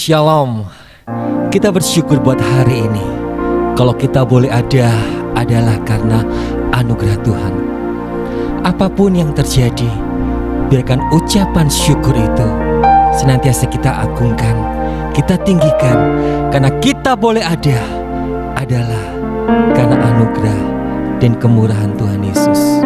Shalom. Kita bersyukur buat hari ini. Kalau kita boleh ada adalah karena anugerah Tuhan. Apapun yang terjadi, biarkan ucapan syukur itu senantiasa kita agungkan, kita tinggikan. Karena kita boleh ada adalah karena anugerah dan kemurahan Tuhan Yesus.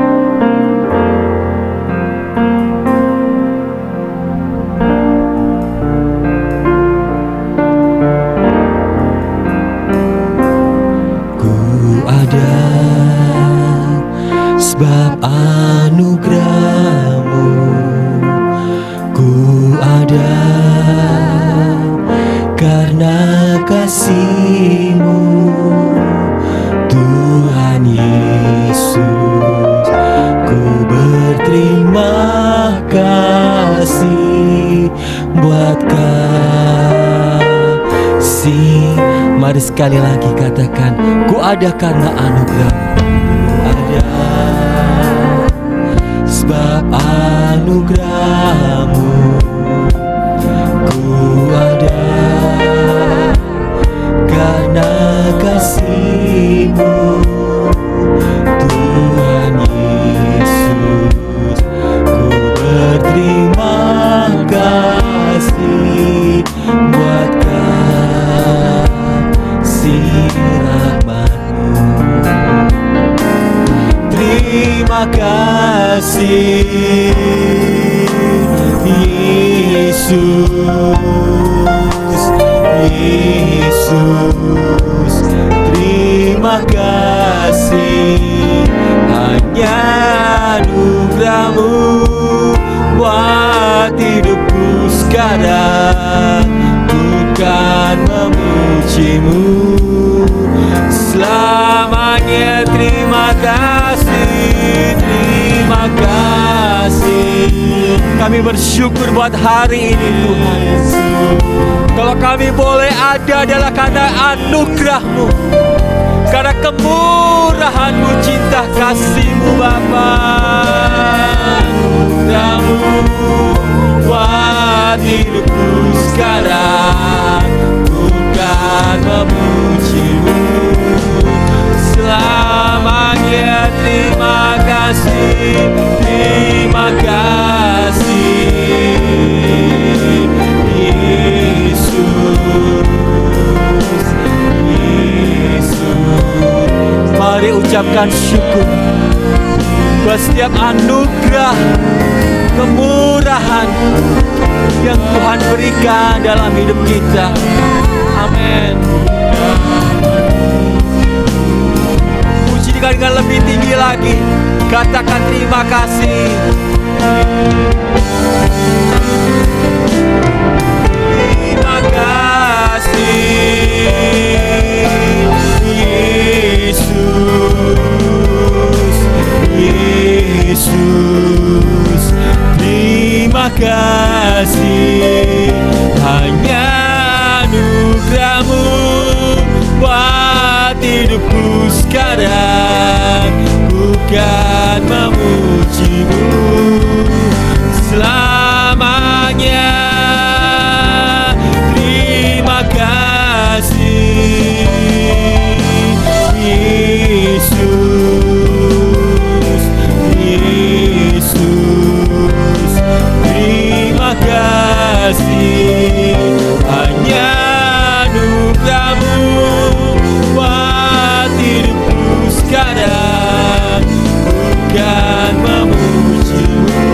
Sebab anugerah-Mu, ku ada karena kasih-Mu, Tuhan Yesus. Ku berterima kasih buat kasih. Mari sekali lagi katakan, ku ada karena anugerah. Sebab anugerah-Mu, ku ada karena kasih-Mu, Tuhan Yesus. Ku berterima kasih buat kasih rahmat-Mu. Terima kasih Yesus, Yesus. Terima kasih, hanya anugerah-Mu buat hidupku sekarang. Bukan memuji-Mu selamanya. Terima kasih, terima kasih. Kami bersyukur buat hari ini Tuhan. Kalau kami boleh ada adalah karena anugerah-Mu, karena kemurahan-Mu, cinta kasih-Mu Bapa. Anugerah-Mu buat hidupku sekarang. Bukan memuji-Mu selamanya. Terima kasih, terima kasih Yesus, Yesus. Mari ucapkan syukur buat setiap anugerah, kemurahan yang Tuhan berikan dalam hidup kita. Amin. Puji dengan lebih tinggi lagi. Katakan terima kasih. Terima kasih Yesus, Yesus. Terima kasih, hanya anugerah-Mu buat hidupku sekarang. Bukan memuji-Mu selamanya. Terima kasih Yesus, Yesus. Terima kasih, hanya anugerah-Mu buat hidupku sekarang. Bukan memuji-Mu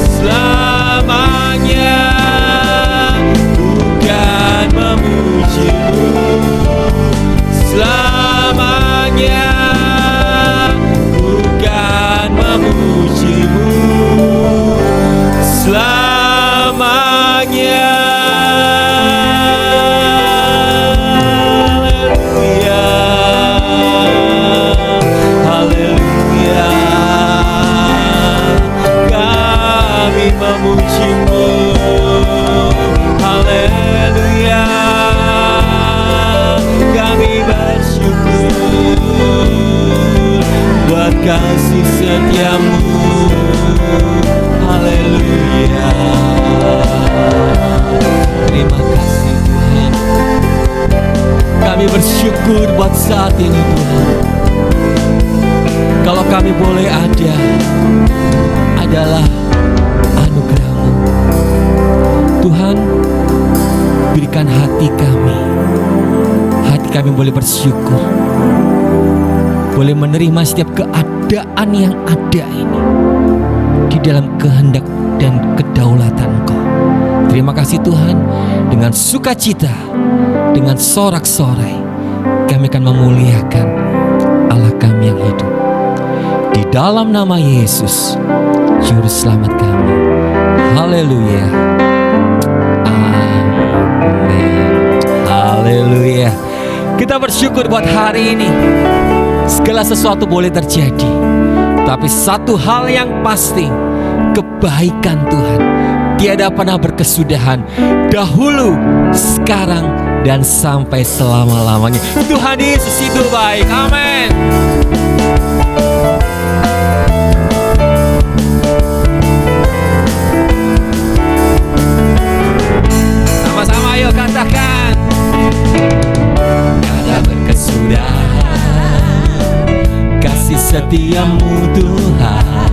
selamanya. Bukan memuji-Mu selamanya. Bukan memuji-Mu selamanya. Haleluya, haleluya. Kami memuji-Mu. Haleluya, kami bersyukur buat kasih setia-Mu. Haleluya. Terima Kami bersyukur buat saat ini Tuhan. Kalau kami boleh ada adalah anugerah-Mu. Tuhan, berikan hati kami boleh bersyukur, boleh menerima setiap keadaan yang ada ini di dalam kehendak dan kedaulatan Engkau. Terima kasih Tuhan, dengan sukacita, dengan sorak-sorai kami akan memuliakan Allah kami yang hidup. Di dalam nama Yesus, Juru Selamat kami. Haleluya. Amin. Haleluya. Kita bersyukur buat hari ini. Segala sesuatu boleh terjadi, tapi satu hal yang pasti, kebaikan Tuhan tiada pernah berkesudahan, dahulu, sekarang, dan sampai selama-lamanya. Tuhan Yesus itu baik. Amin. Sama-sama ayo katakan. Tiada berkesudahan kasih setiamu Tuhan,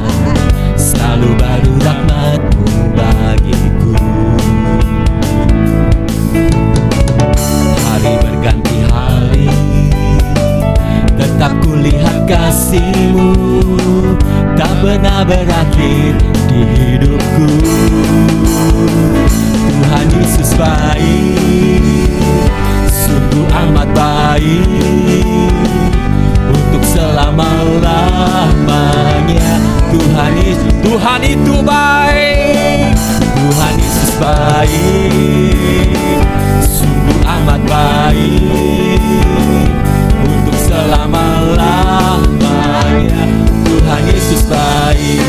selalu baru rahmat-Mu bagiku. Hari berganti hari, tetap kulihat kasih-Mu, tak pernah berakhir di hidupku. Tuhan Yesus baik, sungguh amat baik, untuk selama-lamanya. Tuhan itu baik, Tuhan Yesus baik, sungguh amat baik, untuk selama-lamanya. Tuhan Yesus baik.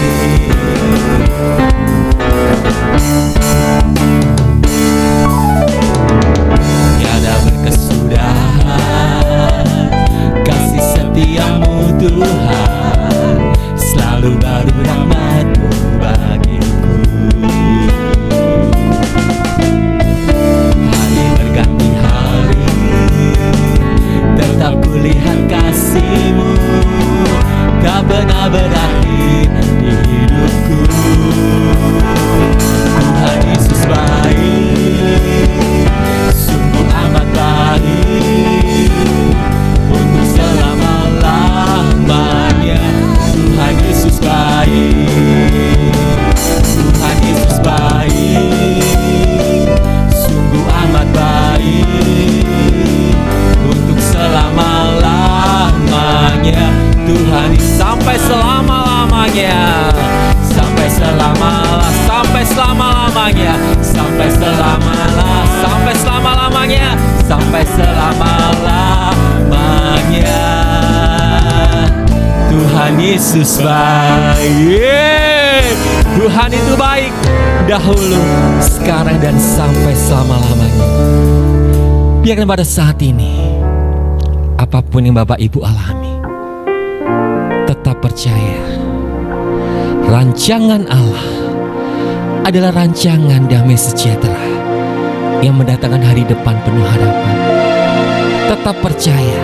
Tiada berkesudahan kasih setiamu Tuhan, selalu baru rahmat-Mu bagiku. Hari berganti hari, tetap kulihat kasih-Mu, tak pernah berakhir di hidupku. Tuhan Yesus baik, sungguh amat baik, untuk selama-lamanya. Tuhan Yesus baik, Tuhan Yesus baik, sungguh amat baik, untuk selama-lamanya. Tuhan sampai selama-lamanya, sampai selama-lamanya, sampai selama-lamanya, sampai selama-lamanya. Tuhan Yesus baik. Tuhan itu baik, dahulu, sekarang, dan sampai selama-lamanya. Biarkan pada saat ini, apapun yang Bapak Ibu alami, tetap percaya rancangan Allah adalah rancangan damai sejahtera yang mendatangkan hari depan penuh harapan. Tetap percaya,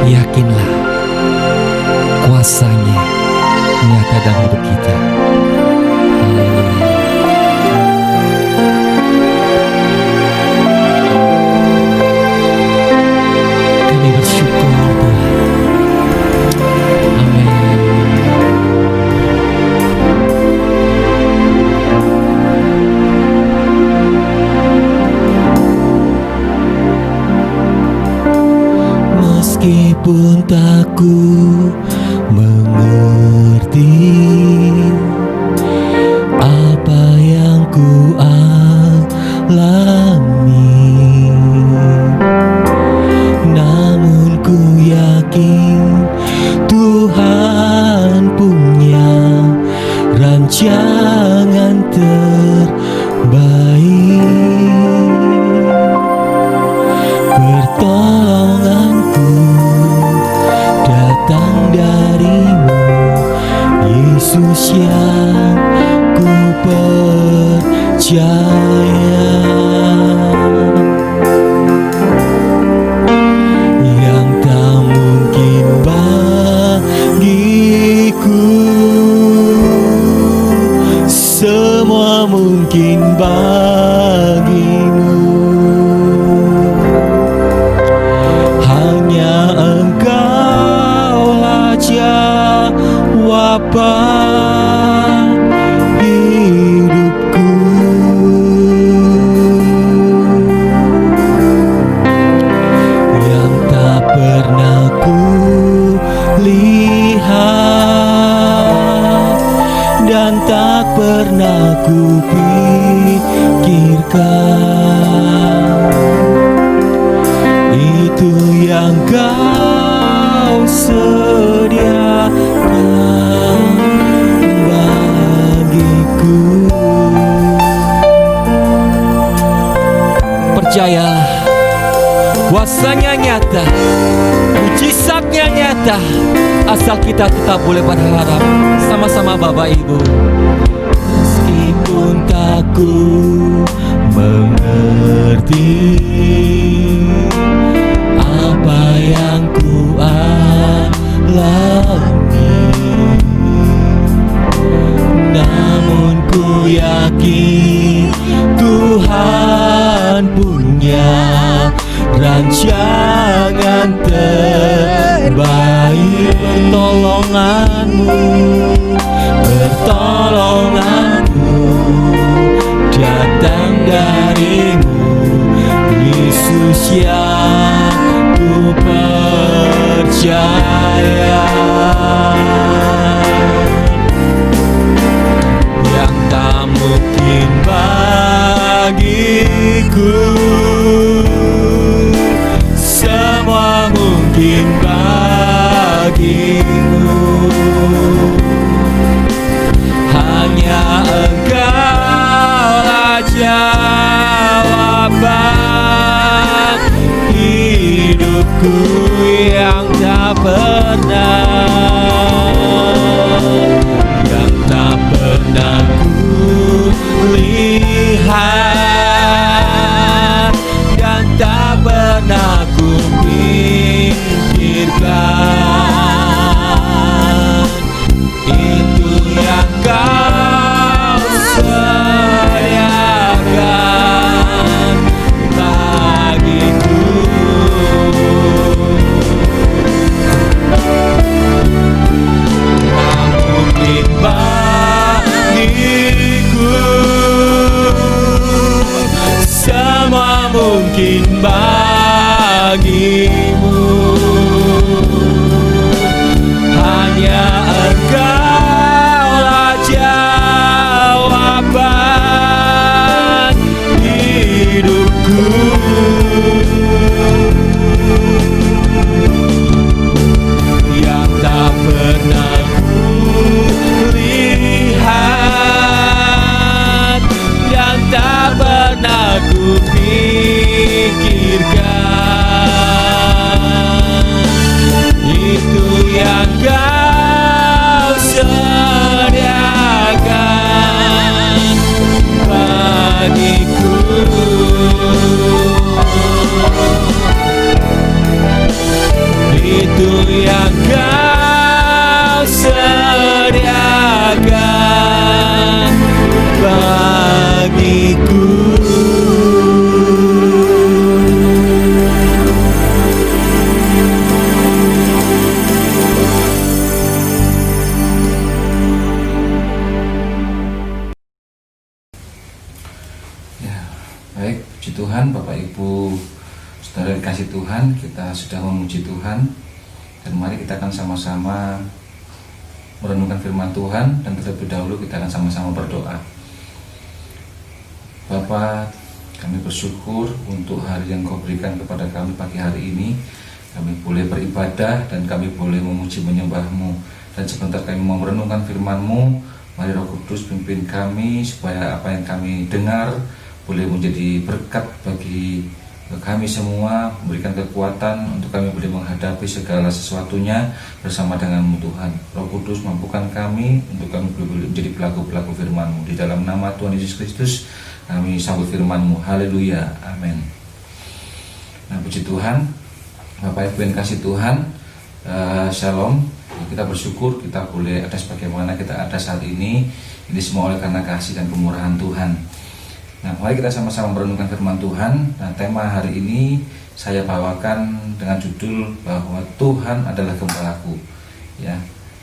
yakinlah, kuasanya nyata dalam hidup kita. Kami bersyukur Tuhan. Amin. Meskipun tak ku mengerti apa yang ku alami, namun ku yakin Tuhan punya rancangan terbaik. Pertolonganku datang dari-Mu, Yesus yang ku percaya. pernah ku lihat dan tak pernah ku pikirkan. Itu yang Kau sediakan bagiku. Percayalah, kuasanya nyata, mujizatnya nyata, asal kita tetap boleh berharap sama-sama Bapak Ibu. Meskipun tak ku mengerti apa yang ku alami, namun ku yakin Tuhan punya rancangan terbaik. Pertolonganmu datang darimu, Yesus yang ku percaya. Yang tak mungkin bagiku, semua mungkin bagimu. Hanya Engkaulah jawaban hidupku yang tak pernah ku lihat dan tak pernah ku pikirkan. Itu yang Kau sediakan bagiku. Tak mungkin bagiku, semua mungkin bagimu. Hanya Engkaulah jawaban hidupku. Yang tak pernah ku lihat dan tak pernah ku pikirkan. Itu yang Kau sediakan bagiku. Itu yang Kau sediakan bagiku. Baik, puji Tuhan, Bapak Ibu Saudara dikasih Tuhan, kita sudah memuji Tuhan. Dan mari kita akan sama-sama merenungkan firman Tuhan. Dan terlebih dahulu kita akan sama-sama berdoa. Bapa, kami bersyukur untuk hari yang Kau berikan kepada kami pagi hari ini. Kami boleh beribadah dan kami boleh memuji menyembah-Mu. Dan sebentar kami mau merenungkan firman-Mu. Mari Roh Kudus pimpin kami supaya apa yang kami dengar boleh menjadi berkat bagi kami semua, memberikan kekuatan untuk kami boleh menghadapi segala sesuatunya bersama dengan-Mu Tuhan. Roh Kudus mampukan kami untuk kami boleh menjadi pelaku-pelaku firman-Mu. Di dalam nama Tuhan Yesus Kristus kami sambut firman-Mu. Haleluya, amin. Nah, puji Tuhan, Bapak Ibu yang kasih Tuhan, Shalom. Kita bersyukur kita boleh ada sebagaimana kita ada saat ini. Ini semua oleh karena kasih dan kemurahan Tuhan. Nah, mari kita sama-sama merenungkan firman Tuhan. Nah, tema hari ini saya bawakan dengan judul bahwa Tuhan adalah gembalaku. Ya.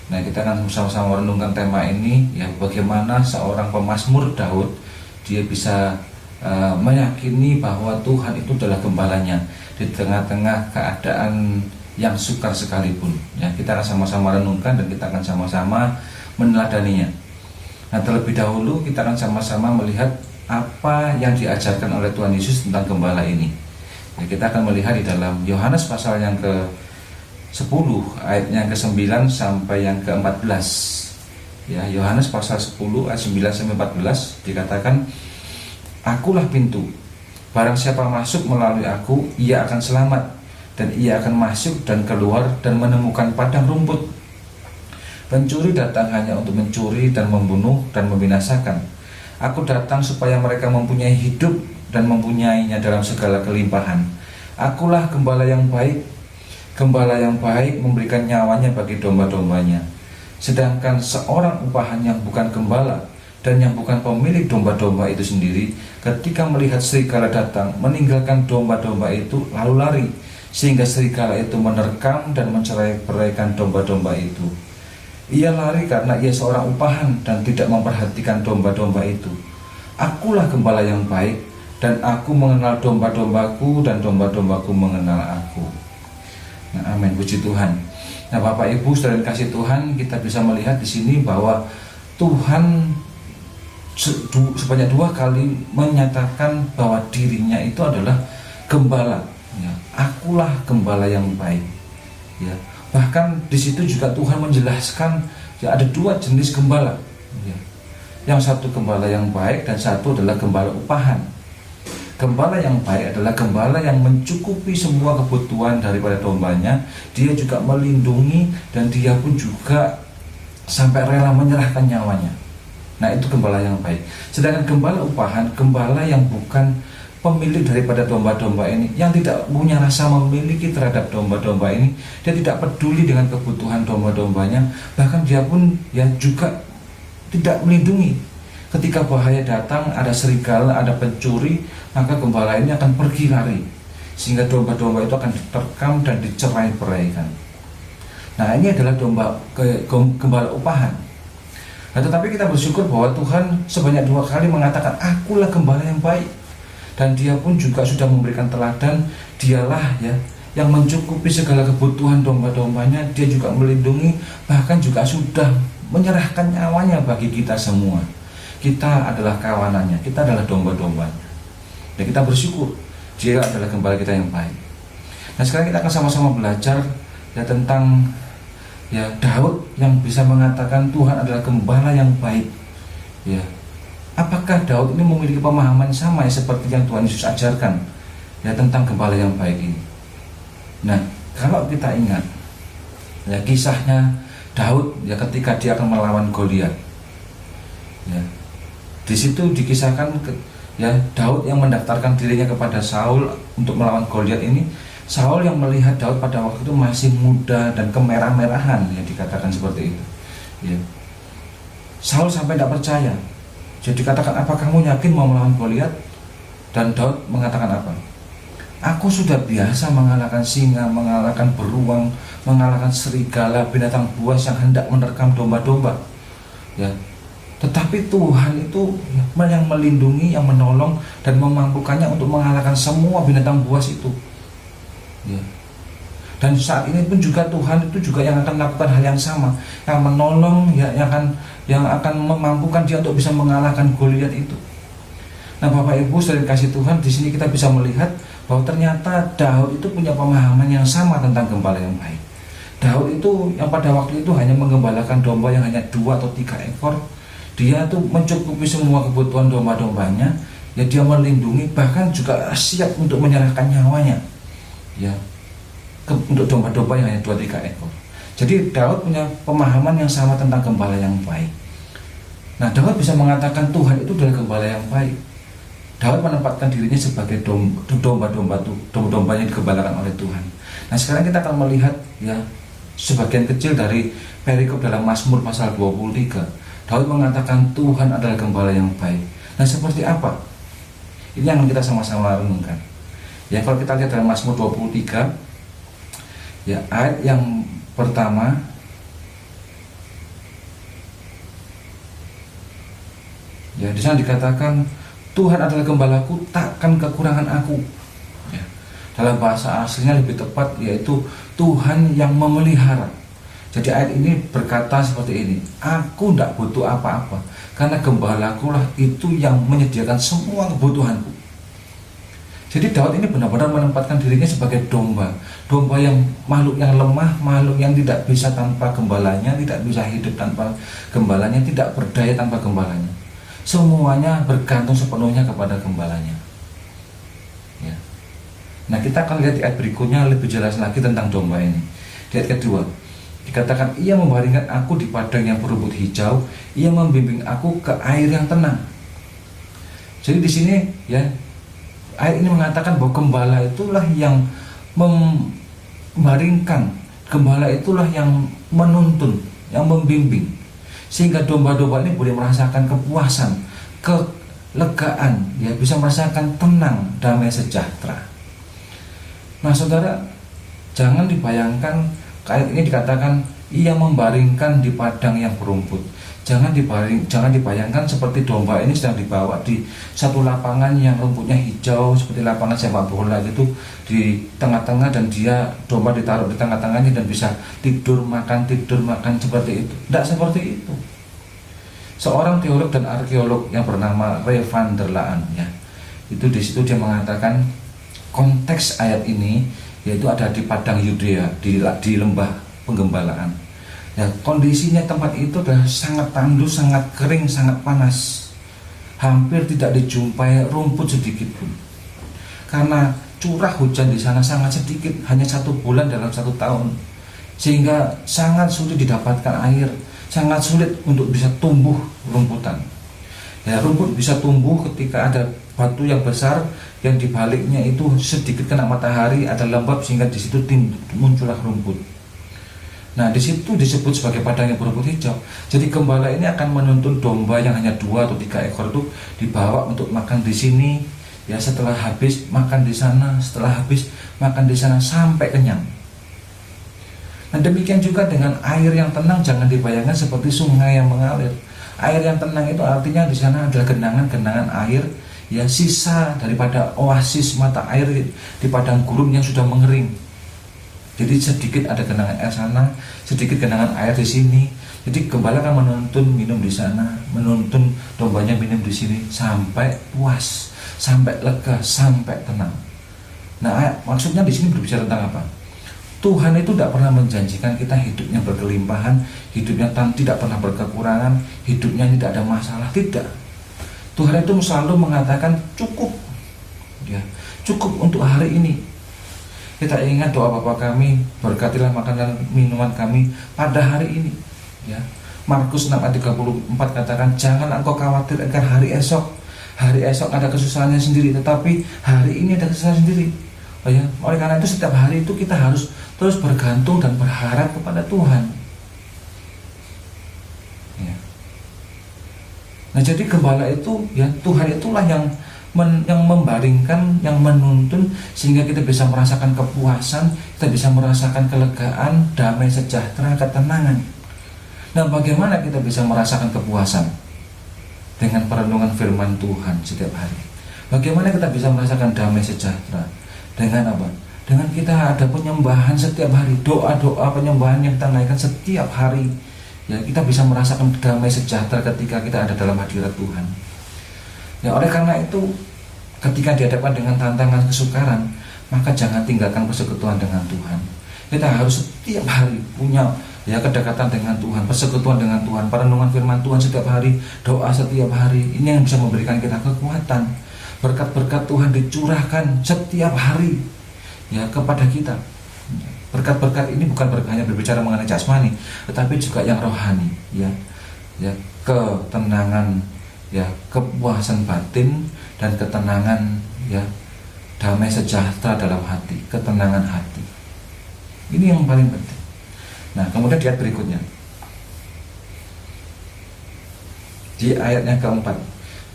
Nah, kita akan sama-sama merenungkan tema ini, ya, bagaimana seorang pemazmur Daud dia bisa meyakini bahwa Tuhan itu adalah gembalanya di tengah-tengah keadaan yang sukar sekalipun. Ya, kita akan sama-sama renungkan dan kita akan sama-sama meneladaninya. Nah, terlebih dahulu kita akan sama-sama melihat apa yang diajarkan oleh Tuhan Yesus tentang gembala ini. Ya, kita akan melihat di dalam Yohanes pasal yang ke-10 ayat yang ke-9 sampai yang ke-14. Ya, Yohanes pasal 10 ayat 9 sampai 14 dikatakan, "Akulah pintu. Barang siapa masuk melalui aku, ia akan selamat, dan ia akan masuk dan keluar dan menemukan padang rumput. Pencuri datang hanya untuk mencuri dan membunuh dan membinasakan. Aku datang supaya mereka mempunyai hidup dan mempunyainya dalam segala kelimpahan. Akulah gembala yang baik. Gembala yang baik memberikan nyawanya bagi domba-dombanya. Sedangkan seorang upahan yang bukan gembala dan yang bukan pemilik domba-domba itu sendiri, ketika melihat serigala datang, meninggalkan domba-domba itu lalu lari, sehingga serigala itu menerkam dan mencerai-beraikan domba-domba itu. Ia lari karena ia seorang upahan dan tidak memperhatikan domba-domba itu. Akulah gembala yang baik, dan aku mengenal domba-dombaku dan domba-dombaku mengenal aku." Nah, amin, puji Tuhan. Nah, Bapak Ibu saudara kasih Tuhan, kita bisa melihat di sini bahwa Tuhan sebanyak 2 kali menyatakan bahwa dirinya itu adalah gembala. Ya, akulah gembala yang baik. Ya, bahkan di situ juga Tuhan menjelaskan ya ada 2 jenis gembala. Ya, yang satu gembala yang baik dan satu adalah gembala upahan. Gembala yang baik adalah gembala yang mencukupi semua kebutuhan daripada dombanya. Dia juga melindungi dan dia pun juga sampai rela menyerahkan nyawanya. Nah, itu gembala yang baik. Sedangkan gembala upahan, gembala yang bukan pemilik daripada domba-domba ini, yang tidak punya rasa memiliki terhadap domba-domba ini, dia tidak peduli dengan kebutuhan domba-dombanya, bahkan dia pun ya juga tidak melindungi. Ketika bahaya datang, ada serigala, ada pencuri, maka gembala ini akan pergi lari, sehingga domba-domba itu akan diterkam dan dicerai-beraikan. Nah, ini adalah gembala upahan. Nah, tetapi kita bersyukur bahwa Tuhan sebanyak 2 kali mengatakan, "Akulah gembala yang baik." Dan dia pun juga sudah memberikan teladan, dialah ya yang mencukupi segala kebutuhan domba-dombanya. Dia juga melindungi, bahkan juga sudah menyerahkan nyawanya bagi kita semua. Kita adalah kawanannya, kita adalah domba-dombanya. Dan kita bersyukur dia adalah gembala kita yang baik. Nah, sekarang kita akan sama-sama belajar ya tentang ya Daud yang bisa mengatakan Tuhan adalah gembala yang baik. Ya, apakah Daud ini memiliki pemahaman sama ya seperti yang Tuhan Yesus ajarkan ya tentang gembala yang baik ini? Nah, kalau kita ingat ya kisahnya Daud ya ketika dia akan melawan Goliat. Ya, di situ dikisahkan ya Daud yang mendaftarkan dirinya kepada Saul untuk melawan Goliat ini. Saul yang melihat Daud pada waktu itu masih muda dan kemerah-merahan, ya dikatakan seperti itu. Ya. Saul sampai tidak percaya. Jadi katakan, "Apa kamu yakin mau melawan Goliat?" Dan Daud mengatakan apa? "Aku sudah biasa mengalahkan singa, mengalahkan beruang, mengalahkan serigala, binatang buas yang hendak menerkam domba-domba." Ya. Tetapi Tuhan itu yang melindungi, yang menolong dan memampukannya untuk mengalahkan semua binatang buas itu. Ya. Dan saat ini pun juga Tuhan itu juga yang akan melakukan hal yang sama, yang menolong ya, yang akan memampukan dia untuk bisa mengalahkan Goliat itu. Nah, Bapak Ibu saudara kasih Tuhan, di sini kita bisa melihat bahwa ternyata Daud itu punya pemahaman yang sama tentang gembala yang baik. Daud itu yang pada waktu itu hanya menggembalakan domba yang hanya 2 atau 3 ekor. Dia tuh mencukupi semua kebutuhan domba-dombanya, ya dia melindungi, bahkan juga siap untuk menyerahkan nyawanya. Ya, untuk domba-domba yang hanya 2-3 ekor. Jadi Daud punya pemahaman yang sama tentang gembala yang baik. Nah, Daud bisa mengatakan Tuhan itu adalah gembala yang baik. Daud menempatkan dirinya sebagai domba-domba yang digembalakan oleh Tuhan. Nah, sekarang kita akan melihat ya sebagian kecil dari perikop dalam Mazmur pasal 23. Daud mengatakan Tuhan adalah gembala yang baik. Nah, seperti apa? Ini yang kita sama-sama renungkan. Ya, kalau kita lihat dalam Mazmur 23 ya ayat yang pertama, ya di sana dikatakan Tuhan adalah gembalaku, takkan kekurangan aku. Ya. Dalam bahasa aslinya lebih tepat yaitu Tuhan yang memelihara. Jadi ayat ini berkata seperti ini, aku tidak butuh apa-apa, karena gembalaku lah itu yang menyediakan semua kebutuhanku. Jadi Daud ini benar-benar menempatkan dirinya sebagai domba yang makhluk yang lemah, makhluk yang tidak bisa tanpa gembalanya, tidak bisa hidup tanpa gembalanya, tidak berdaya tanpa gembalanya. Semuanya bergantung sepenuhnya kepada gembalanya. Ya. Nah, kita akan lihat di ayat berikutnya lebih jelas lagi tentang domba ini. Di ayat kedua, dikatakan, ia membaringkan aku di padang yang berumput hijau, ia membimbing aku ke air yang tenang. Jadi di sini ya, ayat ini mengatakan bahwa gembala itulah yang membaringkan, gembala itulah yang menuntun, yang membimbing, sehingga domba-domba ini boleh merasakan kepuasan, kelegaan, ya, bisa merasakan tenang, damai sejahtera. Nah, saudara, jangan dibayangkan ayat ini dikatakan ia membaringkan di padang yang berumput. Jangan dibayangkan seperti domba ini sedang dibawa di satu lapangan yang rumputnya hijau seperti lapangan sepak bola gitu di tengah-tengah, dan domba ditaruh di tengah-tengahnya dan bisa tidur makan seperti itu. Tidak seperti itu. Seorang teolog dan arkeolog yang bernama Ray van der Laan, ya, itu di situ dia mengatakan konteks ayat ini yaitu ada di padang Yudea, di lembah penggembalaan. Ya, kondisinya tempat itu adalah sangat tandus, sangat kering, sangat panas. Hampir tidak dijumpai rumput sedikit pun. Karena curah hujan di sana sangat sedikit, hanya 1 bulan dalam 1 tahun. Sehingga sangat sulit didapatkan air, sangat sulit untuk bisa tumbuh rumputan. Ya, rumput bisa tumbuh ketika ada batu yang besar yang dibaliknya itu sedikit kena matahari, ada lembab sehingga di situ muncullah rumput. Nah, di situ disebut sebagai padang yang berumput hijau. Jadi gembala ini akan menuntun domba yang hanya 2 atau 3 ekor itu dibawa untuk makan di sini. Ya, setelah habis makan di sana, setelah habis makan di sana sampai kenyang. Nah, demikian juga dengan air yang tenang, jangan dibayangkan seperti sungai yang mengalir. Air yang tenang itu artinya di sana adalah genangan-genangan air, ya, sisa daripada oasis mata air di padang gurun yang sudah mengering. Jadi sedikit ada genangan air sana, sedikit genangan air di sini. Jadi gembala akan menuntun minum di sana, menuntun dombanya minum di sini sampai puas, sampai lega, sampai tenang. Nah, maksudnya di sini berbicara tentang apa? Tuhan itu tidak pernah menjanjikan kita hidupnya berkelimpahan, hidupnya tidak pernah berkekurangan, hidupnya tidak ada masalah. Tidak. Tuhan itu selalu mengatakan cukup, ya, cukup untuk hari ini. Kita ingat doa Bapa kami, berkatilah makanan minuman kami pada hari ini. Ya. Markus 6 ayat 34 katakan, jangan engkau khawatir akan hari esok. Hari esok ada kesusahannya sendiri, tetapi hari ini ada kesusahan sendiri. Oh ya, oleh karena itu setiap hari itu kita harus terus bergantung dan berharap kepada Tuhan. Ya. Nah, jadi gembala itu, ya, Tuhan itulah yang membaringkan, yang menuntun, sehingga kita bisa merasakan kepuasan, kita bisa merasakan kelegaan, damai sejahtera, ketenangan. Nah, bagaimana kita bisa merasakan kepuasan? Dengan perenungan firman Tuhan setiap hari. Bagaimana kita bisa merasakan damai sejahtera? Dengan apa? Dengan kita ada penyembahan setiap hari, doa-doa penyembahan yang kita naikkan setiap hari. Ya, kita bisa merasakan damai sejahtera ketika kita ada dalam hadirat Tuhan. Ya, oleh karena itu, ketika dihadapkan dengan tantangan kesukaran, maka jangan tinggalkan persekutuan dengan Tuhan. Kita harus setiap hari punya, ya, kedekatan dengan Tuhan, persekutuan dengan Tuhan, perenungan firman Tuhan setiap hari, doa setiap hari. Ini yang bisa memberikan kita kekuatan. Berkat-berkat Tuhan dicurahkan setiap hari, ya, kepada kita. Berkat-berkat ini bukan hanya berbicara mengenai jasmani, tetapi juga yang rohani, ya, ketenangan, ya, kepuasan batin dan ketenangan, ya, damai sejahtera dalam hati, ketenangan hati. Ini yang paling penting. Nah, kemudian di ayat berikutnya, di ayatnya keempat,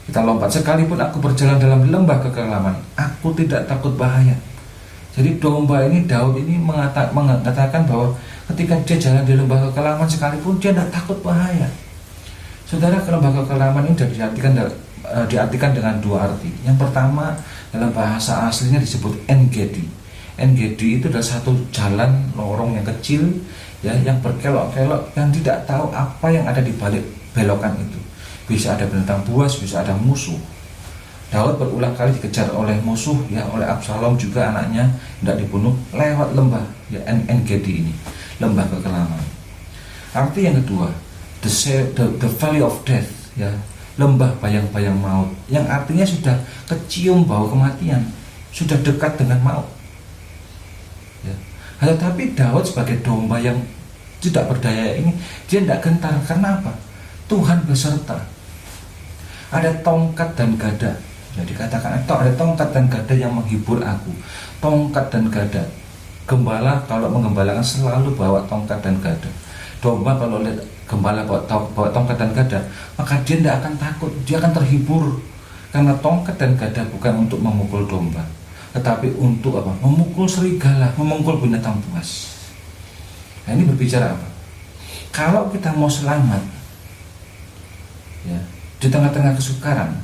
kita lompat. Sekalipun aku berjalan dalam lembah kekelaman, aku tidak takut bahaya. Jadi domba ini, Daud ini mengatakan bahwa ketika dia jalan di lembah kekelaman sekalipun dia tidak takut bahaya. Saudara, lembah kekelaman ini diartikan dengan 2 arti. Yang pertama, dalam bahasa aslinya disebut En-Gedi. NGD itu adalah satu jalan lorong yang kecil, ya, yang berkelok-kelok, yang tidak tahu apa yang ada di balik belokan itu. Bisa ada binatang buas, bisa ada musuh. Daud berulang kali dikejar oleh musuh, ya, oleh Absalom juga anaknya tidak dibunuh lewat lembah, ya, NGD ini, lembah kekelaman. Arti yang kedua, the valley of death, ya, lembah bayang-bayang maut, yang artinya sudah kecium bau kematian, sudah dekat dengan maut. Ya. Tetapi Daud sebagai domba yang tidak berdaya ini, dia tidak gentar. Karena apa? Tuhan beserta. Ada tongkat dan gada. Ya, dikatakan ada tongkat dan gada yang menghibur aku. Tongkat dan gada. Gembala kalau menggembalakan selalu bawa tongkat dan gada. Domba kalau lihat gembala bawa tongkat dan gada, maka dia tidak akan takut, dia akan terhibur. Karena tongkat dan gada bukan untuk memukul domba, tetapi untuk apa? Memukul serigala, memukul binatang buas. Nah, ini berbicara apa? Kalau kita mau selamat, ya, di tengah-tengah kesukaran,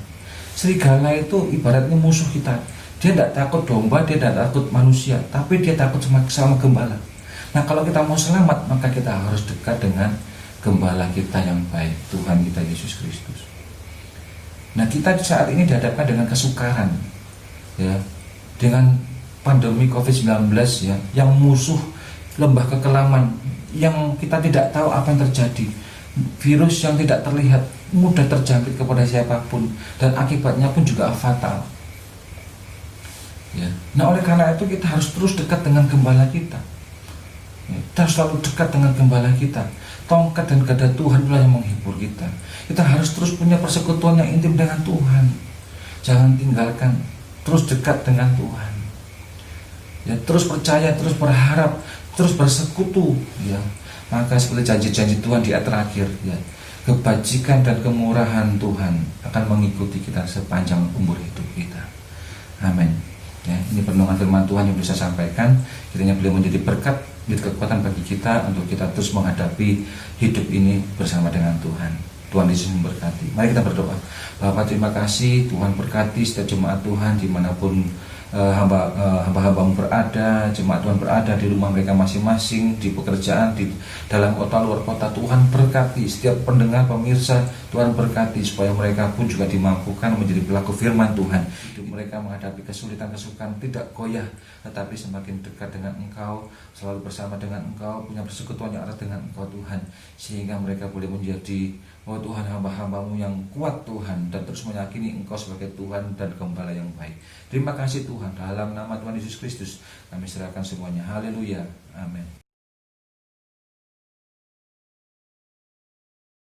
serigala itu ibaratnya musuh kita. Dia tidak takut domba, dia tidak takut manusia, tapi dia takut sama gembala. Nah, kalau kita mau selamat, maka kita harus dekat dengan gembala kita yang baik, Tuhan kita Yesus Kristus. Nah, kita saat ini dihadapkan dengan kesukaran, ya, dengan pandemi COVID-19, ya, yang musuh lembah kekelaman, yang kita tidak tahu apa yang terjadi, virus yang tidak terlihat, mudah terjangkit kepada siapapun, dan akibatnya pun juga fatal. Ya. Nah, oleh karena itu kita harus terus dekat dengan gembala kita. Ya, kita harus selalu dekat dengan gembala kita. Tongkat dan gada Tuhan itulah yang menghibur kita. Kita harus terus punya persekutuan yang intim dengan Tuhan. Jangan tinggalkan, terus dekat dengan Tuhan. Ya, terus percaya, terus berharap, terus bersekutu. Ya, maka seperti janji-janji Tuhan di ayat terakhir, ya, kebajikan dan kemurahan Tuhan akan mengikuti kita sepanjang umur hidup kita. Amin. Ya, ini perenungan firman Tuhan yang bisa saya sampaikan. Kiranya beliau menjadi berkat, menjadi kekuatan bagi kita untuk kita terus menghadapi hidup ini bersama dengan Tuhan. Tuhan Yesus memberkati. Mari kita berdoa. Bapa, terima kasih, Tuhan berkati setiap jemaat Tuhan dimanapun hamba-hambamu berada, jemaat Tuhan berada di rumah mereka masing-masing, di pekerjaan, di dalam kota, luar kota. Tuhan berkati setiap pendengar, pemirsa. Tuhan berkati supaya mereka pun juga dimampukan menjadi pelaku firman Tuhan. Hidup mereka menghadapi kesulitan, kesukaran tidak goyah, tetapi semakin dekat dengan Engkau, selalu bersama dengan Engkau, punya persekutuan yang erat dengan Engkau Tuhan, sehingga mereka boleh menjadi, oh Tuhan, hamba-hambamu yang kuat Tuhan, dan terus meyakini Engkau sebagai Tuhan dan Gembala yang baik. Terima kasih Tuhan, dalam nama Tuhan Yesus Kristus kami serahkan semuanya. Haleluya, amin.